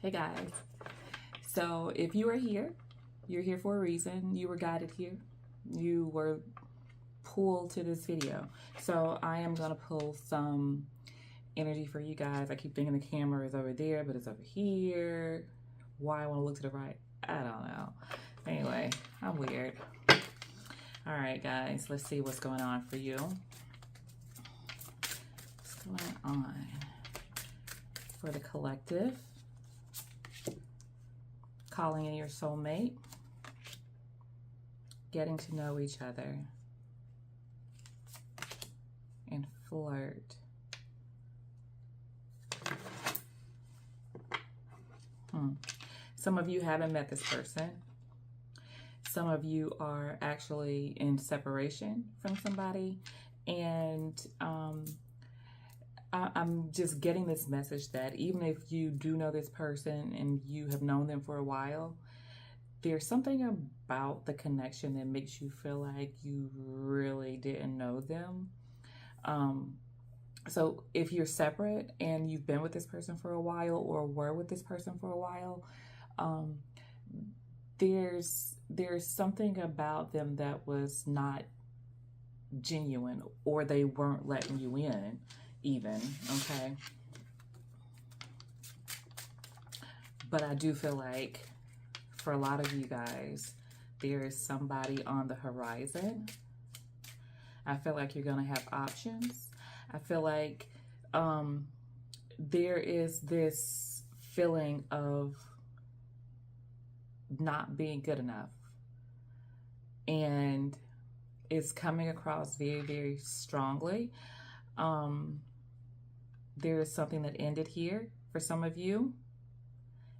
Hey guys. So if you are here, you're here for a reason. You were guided here. You were pulled to this video. So I am going to pull some energy for you guys. I keep thinking the camera is over there, but it's over here. Why I want to look to the right, I don't know. Anyway, I'm weird. All right, guys, let's see what's going on for you. What's going on for the collective? Calling in your soulmate, getting to know each other, and flirt. Some of you haven't met this person. Some of you are actually in separation from somebody, and I'm just getting this message that even if you do know this person and you have known them for a while, there's something about the connection that makes you feel like you really didn't know them. So if you're separate and you've been with this person for a while or were with this person for a while, there's something about them that was not genuine, or they weren't letting you in even, okay? But I do feel like for a lot of you guys, there is somebody on the horizon. I feel like you're gonna have options. I feel like there is this feeling of not being good enough, and it's coming across very, very strongly. There is something that ended here for some of you,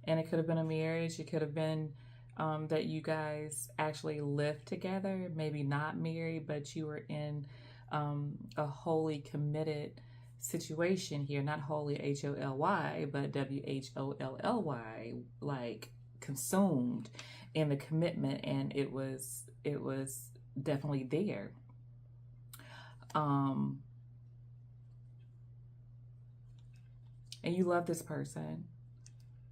and it could have been a marriage. It could have been that you guys actually lived together, maybe not married, but you were in a wholly committed situation here. Not wholly H-O-L-Y, but W-H-O-L-L-Y, like consumed in the commitment, and it was definitely there. And you love this person.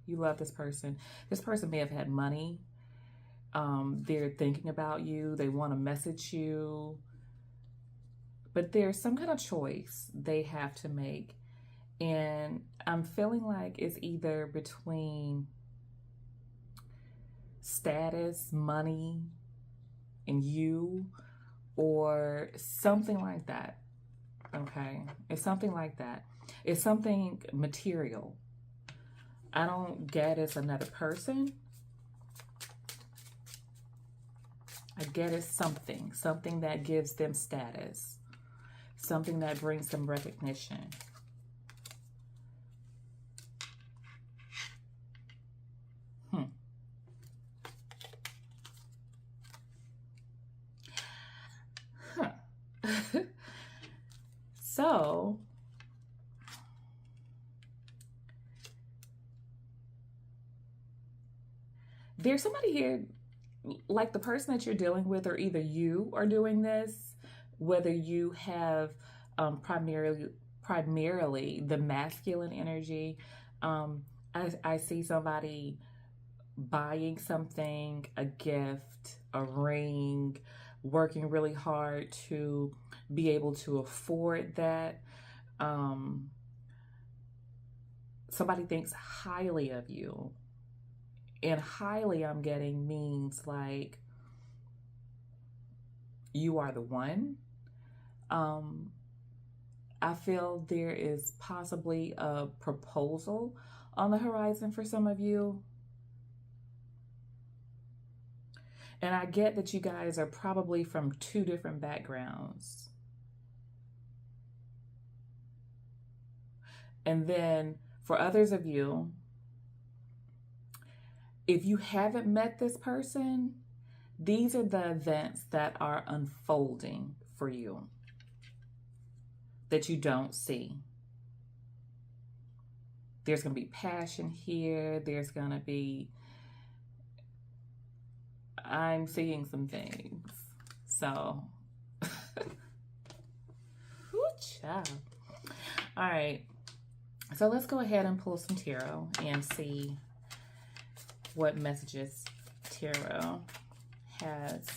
You love this person. This person may have had money. They're thinking about you. They want to message you. But there's some kind of choice they have to make. And I'm feeling like it's either between status, money, and you, or something like that. Okay? It's something like that. It's something material. I don't get it's another person. I get it's something that gives them status, something that brings them recognition. So, there's somebody here, like the person that you're dealing with, or either you are doing this, whether you have primarily the masculine energy. I see somebody buying something, a gift, a ring, working really hard to be able to afford that. Somebody thinks highly of you. And highly, I'm getting, means like you are the one. I feel there is possibly a proposal on the horizon for some of you. And I get that you guys are probably from two different backgrounds. And then for others of you, if you haven't met this person, these are the events that are unfolding for you that you don't see. There's going to be passion here. There's going to be, I'm seeing some things. So, whoo, child. All right. So let's go ahead and pull some tarot and see what messages tarot has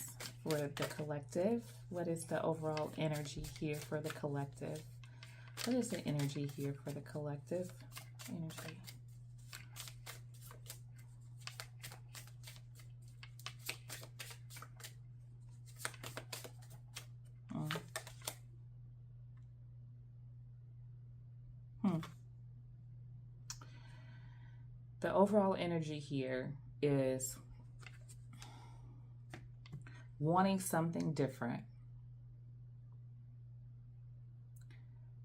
for the collective. What is the overall energy here for the collective? What is the energy here for the collective? Energy. The overall energy here is wanting something different.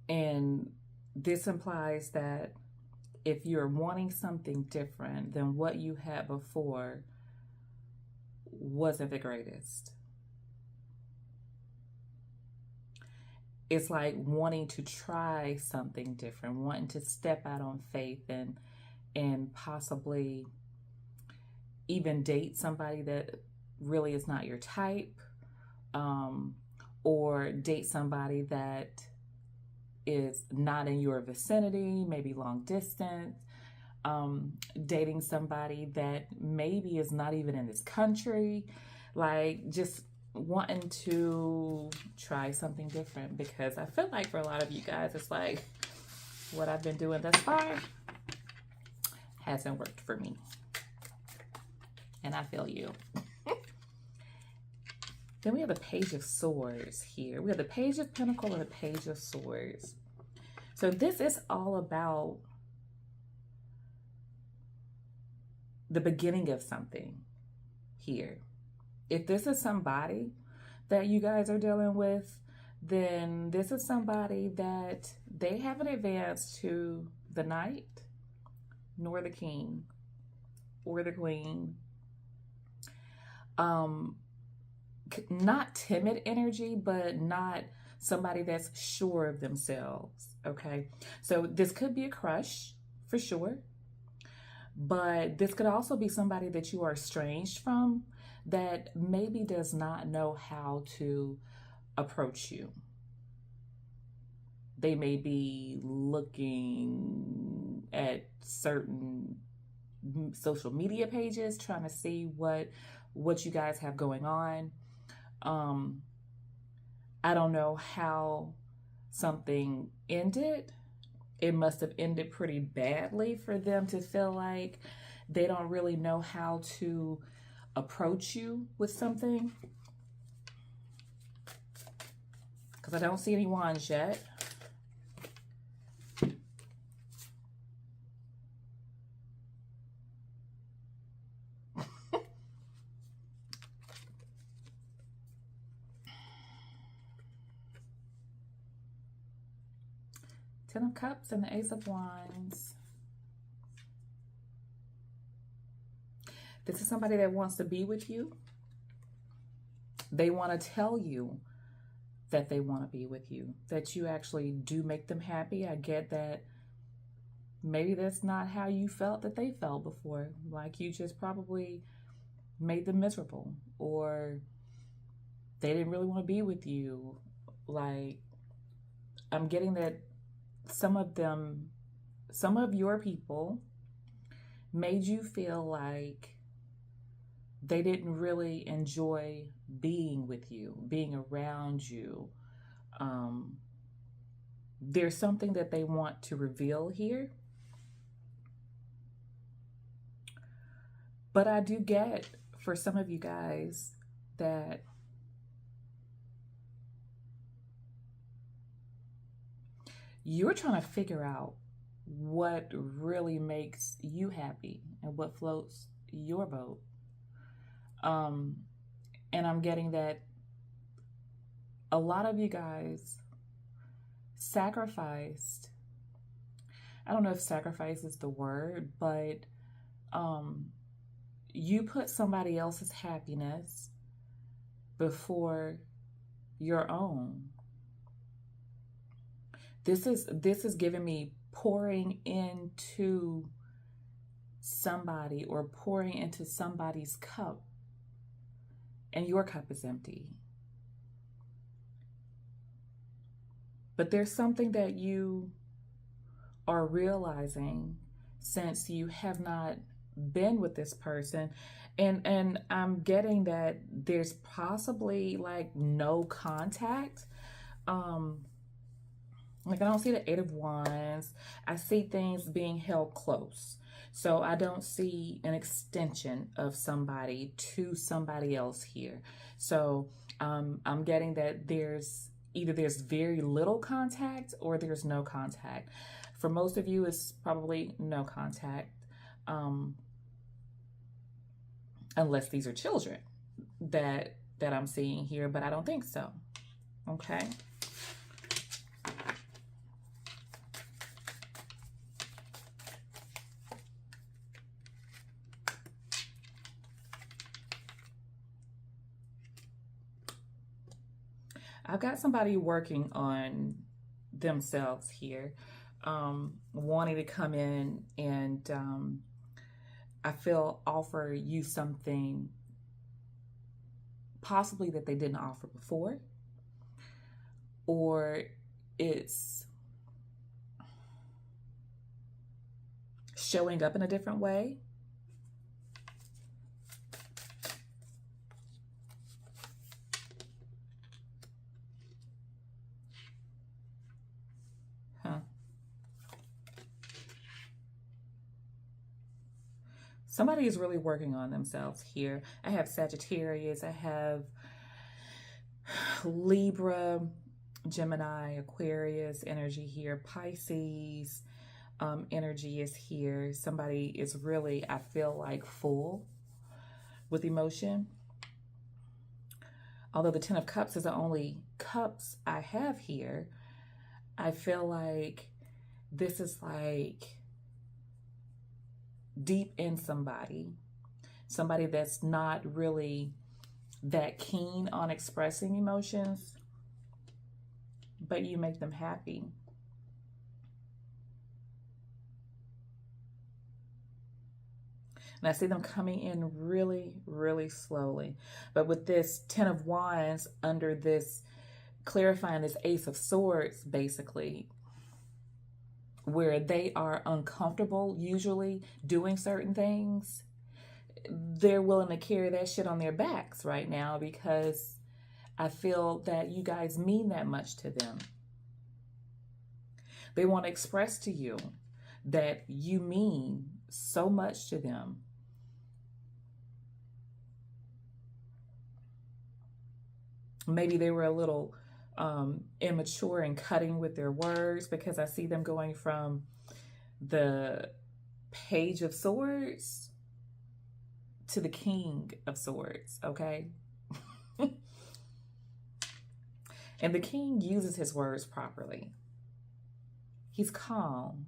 And this implies that if you're wanting something different than what you had before wasn't the greatest. It's like wanting to try something different, wanting to step out on faith and possibly even date somebody that really is not your type, or date somebody that is not in your vicinity, maybe long distance, dating somebody that maybe is not even in this country, like just wanting to try something different. Because I feel like for a lot of you guys, it's like what I've been doing thus far hasn't worked for me. And I feel you. Then we have the Page of Swords here. We have the Page of Pentacles and the Page of Swords. So this is all about the beginning of something here. If this is somebody that you guys are dealing with, then this is somebody that they haven't advanced to the Knight, nor the King, or the Queen. Not timid energy, but not somebody that's sure of themselves, okay? So this could be a crush, for sure. But this could also be somebody that you are estranged from that maybe does not know how to approach you. They may be looking at certain social media pages, trying to see what you guys have going on. I don't know how something ended. It must have ended pretty badly for them to feel like they don't really know how to approach you with something. Because I don't see any wands yet. Ten of Cups and the Ace of Wands. This is somebody that wants to be with you. They want to tell you that they want to be with you, that you actually do make them happy. I get that maybe that's not how you felt that they felt before. Like you just probably made them miserable, or they didn't really want to be with you. Like, I'm getting that some of your people made you feel like they didn't really enjoy being with you, being around you. There's something that they want to reveal here. But I do get for some of you guys that you're trying to figure out what really makes you happy and what floats your boat. And I'm getting that a lot of you guys sacrificed. I don't know if sacrifice is the word, but you put somebody else's happiness before your own. This is giving me pouring into somebody or pouring into somebody's cup, and your cup is empty. But there's something that you are realizing, since you have not been with this person, and I'm getting that there's possibly like no contact. Um, like I don't see the Eight of Wands. I see things being held close. So I don't see an extension of somebody to somebody else here. So I'm getting that there's very little contact or there's no contact. For most of you, it's probably no contact, um, unless these are children that I'm seeing here, but I don't think so. Okay. I've got somebody working on themselves here, wanting to come in and I feel offer you something possibly that they didn't offer before, or it's showing up in a different way. Somebody is really working on themselves here. I have Sagittarius, I have Libra, Gemini, Aquarius energy here, Pisces energy is here. Somebody is really, I feel like, full with emotion. Although the Ten of Cups is the only cups I have here, I feel like this is like deep in somebody that's not really that keen on expressing emotions, but you make them happy. And I see them coming in really, really slowly. But with this Ten of Wands under this, clarifying this Ace of Swords, basically, where they are uncomfortable usually doing certain things, they're willing to carry that shit on their backs right now because I feel that you guys mean that much to them. They want to express to you that you mean so much to them. Maybe they were a little immature and cutting with their words, because I see them going from the Page of Swords to the King of Swords, okay? And the king uses his words properly. He's calm,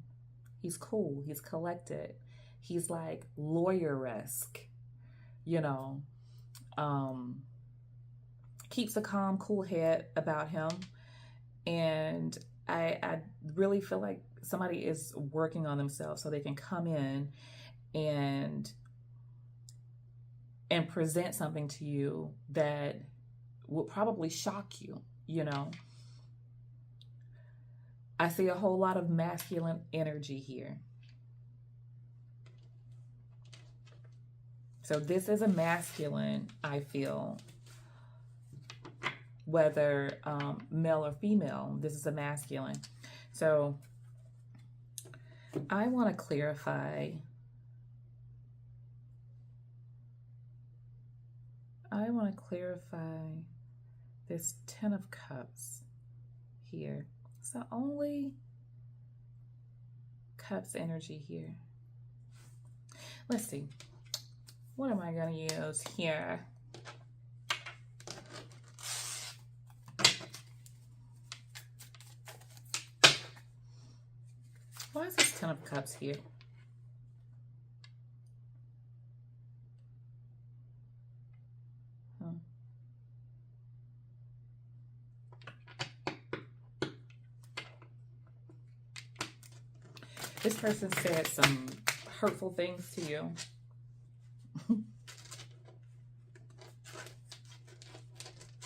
he's cool, he's collected, he's like lawyer-esque, you know, keeps a calm, cool head about him. And I really feel like somebody is working on themselves so they can come in and present something to you that will probably shock you, you know. I see a whole lot of masculine energy here. So this is a masculine, I feel, whether male or female, this is a masculine. So I want to clarify. This Ten of Cups here. It's the only Cups energy here. Let's see. What am I going to use here? Why is this Ten of Cups here? This person said some hurtful things to you.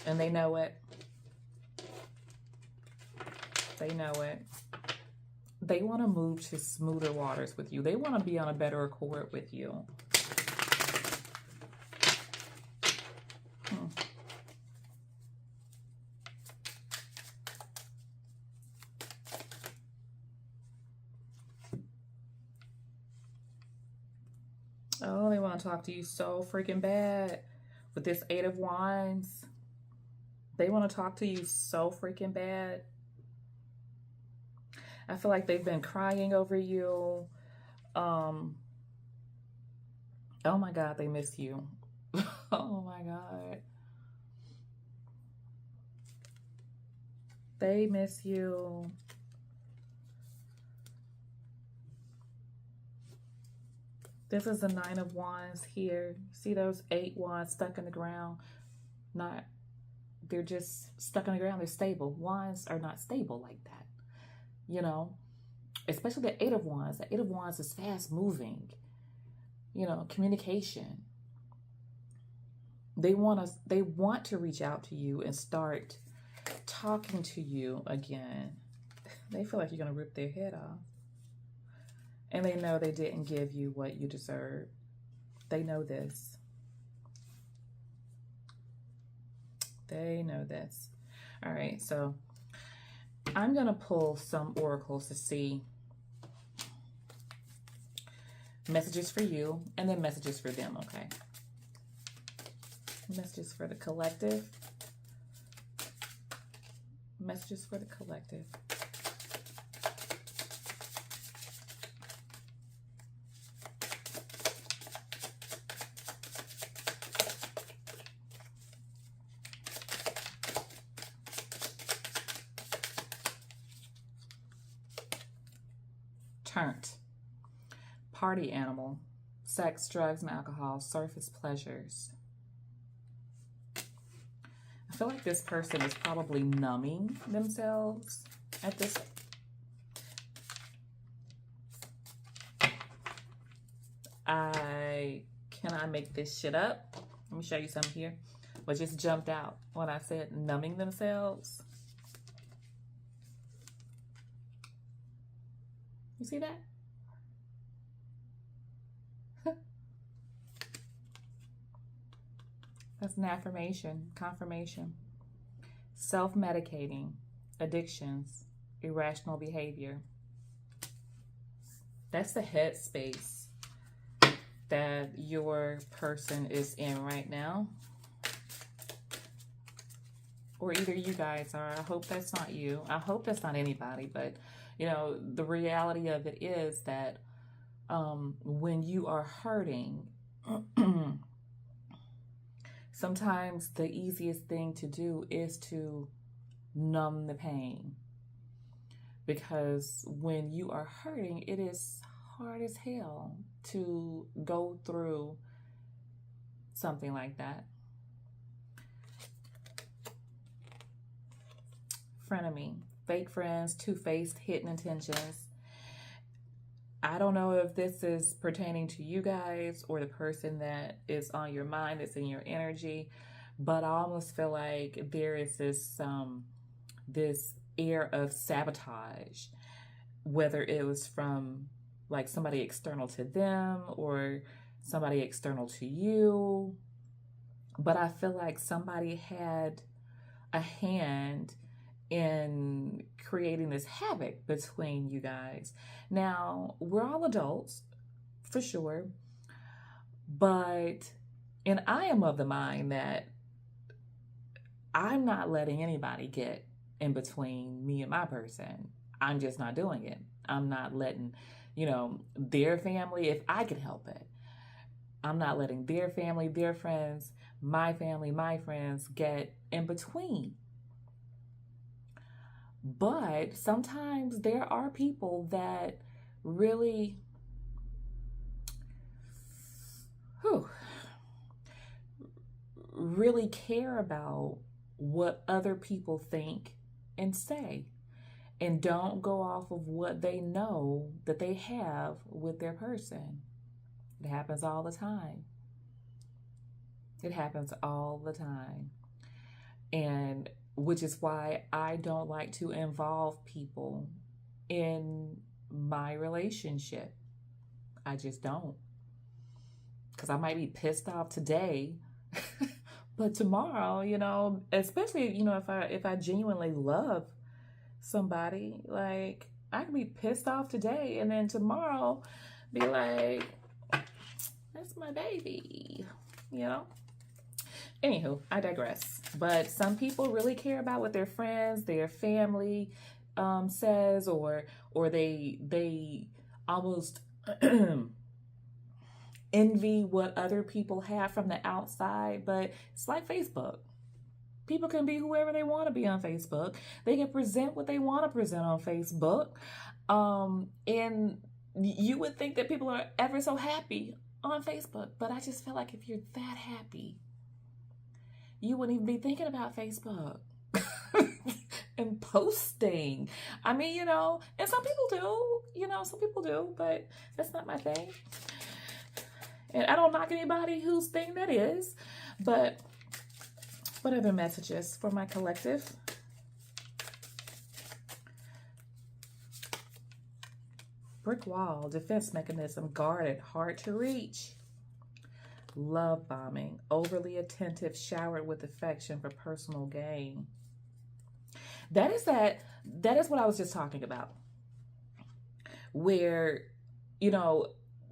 And they know it. They know it. They want to move to smoother waters with you. They want to be on a better accord with you. Hmm. Oh, they want to talk to you so freaking bad. With this Eight of Wands, they want to talk to you so freaking bad. I feel like they've been crying over you. Oh my God, they miss you. Oh my God. They miss you. This is the Nine of Wands here. See those 8 wands stuck in the ground? They're just stuck in the ground. They're stable. Wands are not stable like that. You know, especially the Eight of Wands. The Eight of Wands is fast moving. You know, communication. They want to reach out to you and start talking to you again. They feel like you're going to rip their head off. And they know they didn't give you what you deserve. They know this. They know this. All right, so I'm going to pull some oracles to see messages for you and then messages for them, okay? Messages for the collective. Messages for the collective. Turned. Party animal. Sex, drugs, and alcohol. Surface pleasures. I feel like this person is probably numbing themselves at this. Can I make this shit up? Let me show you something here. What just jumped out when I said numbing themselves. You see that? That's an affirmation, confirmation. Self-medicating, addictions, irrational behavior. That's the headspace that your person is in right now. Or either you guys are. I hope that's not you. I hope that's not anybody. But, you know, the reality of it is that when you are hurting, sometimes the easiest thing to do is to numb the pain. Because when you are hurting, it is hard as hell to go through something like that. Frenemy, fake friends, two-faced, hidden intentions. I don't know if this is pertaining to you guys or the person that is on your mind, that's in your energy, but I almost feel like there is this air of sabotage, whether it was from like somebody external to them or somebody external to you. But I feel like somebody had a hand in creating this havoc between you guys. Now, we're all adults, for sure, and I am of the mind that I'm not letting anybody get in between me and my person. I'm just not doing it. I'm not letting, their family, if I can help it. I'm not letting their family, their friends, my family, my friends get in between. But sometimes there are people that really, really care about what other people think and say, and don't go off of what they know that they have with their person. It happens all the time. It happens all the time. And which is why I don't like to involve people in my relationship. I just don't. Because I might be pissed off today, but tomorrow, especially, if I genuinely love somebody, like I can be pissed off today and then tomorrow be like, that's my baby, you know? Anywho, I digress. But some people really care about what their friends, their family says, or they almost envy what other people have from the outside. But it's like Facebook. People can be whoever they want to be on Facebook. They can present what they want to present on Facebook. And you would think that people are ever so happy on Facebook. But I just feel like if you're that happy, you wouldn't even be thinking about Facebook and posting. I mean, and some people do, but that's not my thing. And I don't knock anybody whose thing that is, but what other messages for my collective? Brick wall, defense mechanism, guarded, hard to reach. Love bombing, overly attentive, showered with affection for personal gain. That is what I was just talking about. Where,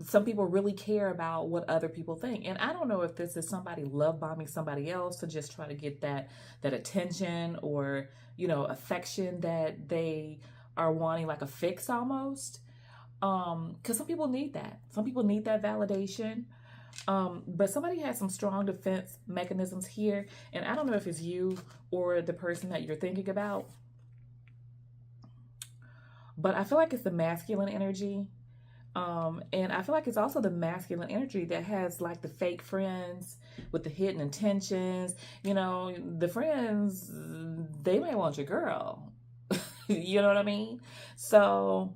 some people really care about what other people think. And I don't know if this is somebody love bombing somebody else to just try to get that attention or, affection that they are wanting, like a fix almost. Because some people need that. Some people need that validation. But somebody has some strong defense mechanisms here. And I don't know if it's you or the person that you're thinking about. But I feel like it's the masculine energy. And I feel like it's also the masculine energy that has like the fake friends with the hidden intentions. The friends, they may want your girl. You know what I mean? So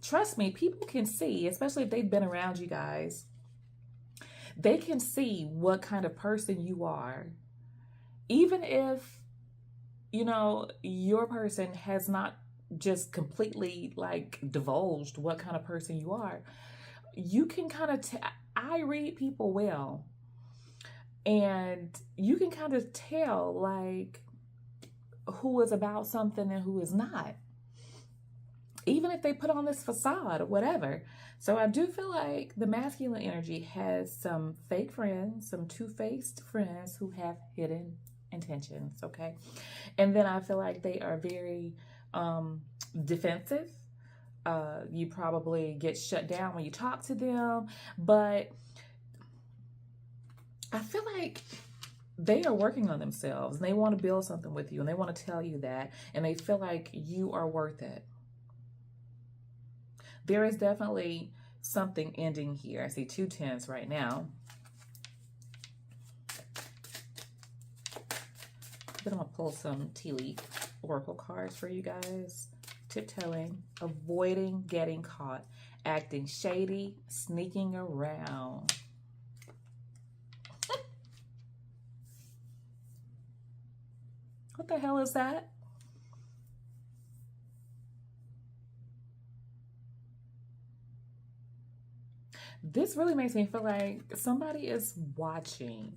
trust me, people can see, especially if they've been around you guys, they can see what kind of person you are. Even if, your person has not just completely like divulged what kind of person you are, you can kind of I read people well, and you can kind of tell like who is about something and who is not, even if they put on this facade or whatever. So I do feel like the masculine energy has some fake friends, some two-faced friends who have hidden intentions, okay? And then I feel like they are very defensive. You probably get shut down when you talk to them, but I feel like they are working on themselves and they want to build something with you and they want to tell you that, and they feel like you are worth it. There is definitely something ending here. I see 2 10s right now. Then I'm going to pull some tea leaf oracle cards for you guys. Tiptoeing, avoiding getting caught, acting shady, sneaking around. What the hell is that? This really makes me feel like somebody is watching.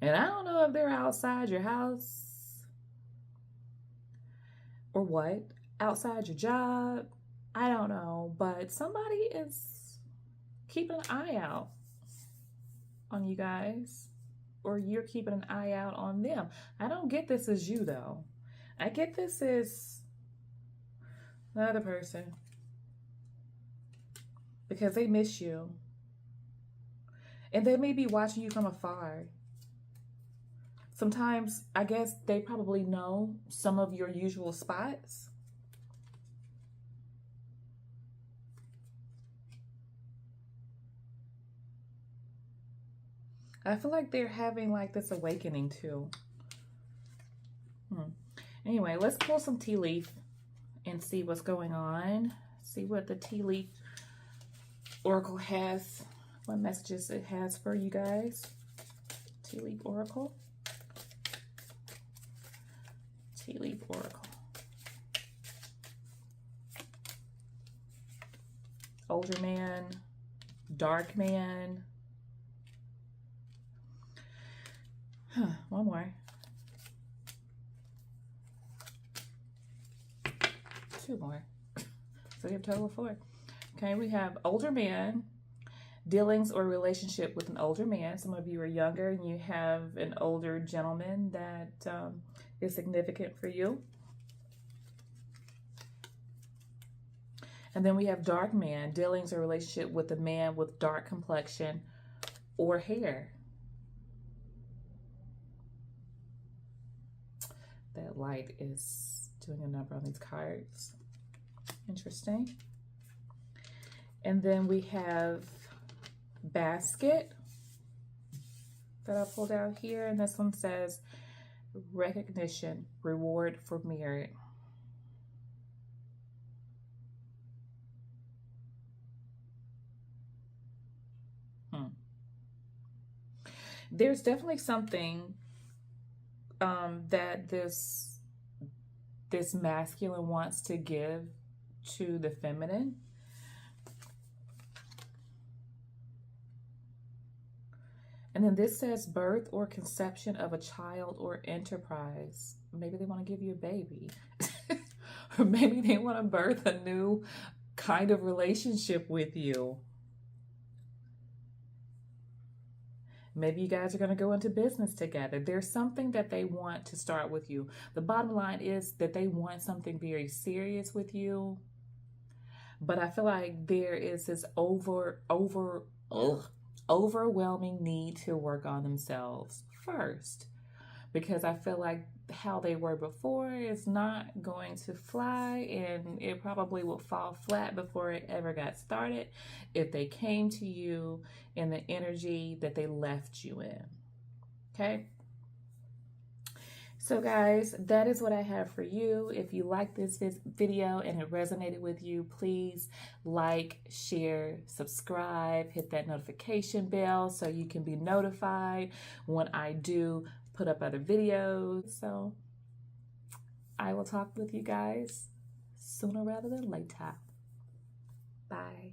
And I don't know if they're outside your house or what, outside your job. I don't know, but somebody is keeping an eye out on you guys, or you're keeping an eye out on them. I don't get this as you though. I get this as the other person, because they miss you. And they may be watching you from afar. Sometimes, I guess they probably know some of your usual spots. I feel like they're having like this awakening too. Anyway, let's pull some tea leaf and see what's going on. See what the tea leaf oracle has, what messages it has for you guys. Tea leaf oracle. Tea leaf oracle. older man, dark man. One more. Two more. So we have a total of 4. Okay, we have older man, dealings or relationship with an older man. Some of you are younger and you have an older gentleman that is significant for you. And then we have dark man, dealings or relationship with a man with dark complexion or hair. That light is doing a number on these cards. Interesting. And then we have basket that I pulled out here. And this one says recognition, reward for merit. There's definitely something that this masculine wants to give to the feminine. And then this says birth or conception of a child or enterprise. Maybe they want to give you a baby. Or maybe they want to birth a new kind of relationship with you. Maybe you guys are going to go into business together. There's something that they want to start with you. The bottom line is that they want something very serious with you. But I feel like there is this overwhelming need to work on themselves first. Because I feel like how they were before is not going to fly, and it probably will fall flat before it ever got started if they came to you in the energy that they left you in. Okay? So guys, that is what I have for you. If you like this video and it resonated with you, please like, share, subscribe, hit that notification bell so you can be notified when I do put up other videos. So I will talk with you guys sooner rather than later. Bye.